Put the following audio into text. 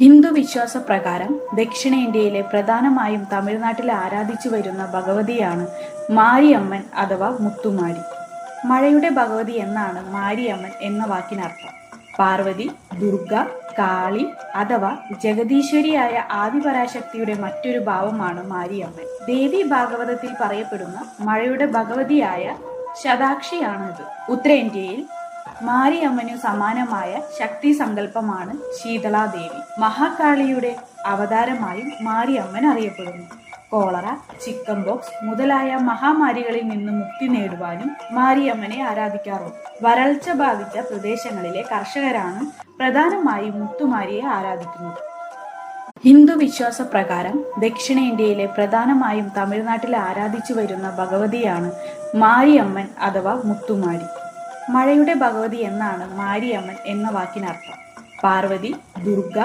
ഹിന്ദു വിശ്വാസപ്രകാരം ദക്ഷിണേന്ത്യയിലെ പ്രധാനമായും തമിഴ്നാട്ടിൽ ആരാധിച്ചു വരുന്ന ഭഗവതിയാണ് മാരിയമ്മൻ അഥവാ മുത്തുമാരി. മഴയുടെ ഭഗവതി എന്നാണ് മാരിയമ്മൻ എന്ന വാക്കിനർത്ഥം. പാർവതി, ദുർഗ, കാളി അഥവാ ജഗദീശ്വരിയായ ആദിപരാശക്തിയുടെ മറ്റൊരു ഭാവമാണ് മാരിയമ്മൻ. ദേവി ഭാഗവതത്തിൽ പറയപ്പെടുന്ന മഴയുടെ ഭഗവതിയായ ശതാക്ഷിയാണിത്. ഉത്തരേന്ത്യയിൽ മാരിയമ്മനു സമാനമായ ശക്തി സങ്കല്പമാണ് ശീതളാദേവി. മഹാകാളിയുടെ അവതാരമായും മാരിയമ്മൻ അറിയപ്പെടുന്നു. കോളറ, ചിക്കൻ ബോക്സ് മുതലായ മഹാമാരികളിൽ നിന്ന് മുക്തി നേടുവാനും മാരിയമ്മനെ ആരാധിക്കാറുണ്ട്. വരൾച്ച ബാധിച്ച പ്രദേശങ്ങളിലെ കർഷകരാണ് പ്രധാനമായും മുത്തുമാരിയെ ആരാധിക്കുന്നത്. ഹിന്ദു വിശ്വാസപ്രകാരം ദക്ഷിണേന്ത്യയിലെ പ്രധാനമായും തമിഴ്നാട്ടിൽ ആരാധിച്ചു വരുന്ന ഭഗവതിയാണ് മാരിയമ്മൻ അഥവാ മുത്തുമാരി. മഴയുടെ ഭഗവതി എന്നാണ് മാരിയമ്മൻ എന്ന വാക്കിനർത്ഥം. പാർവതി, ദുർഗ,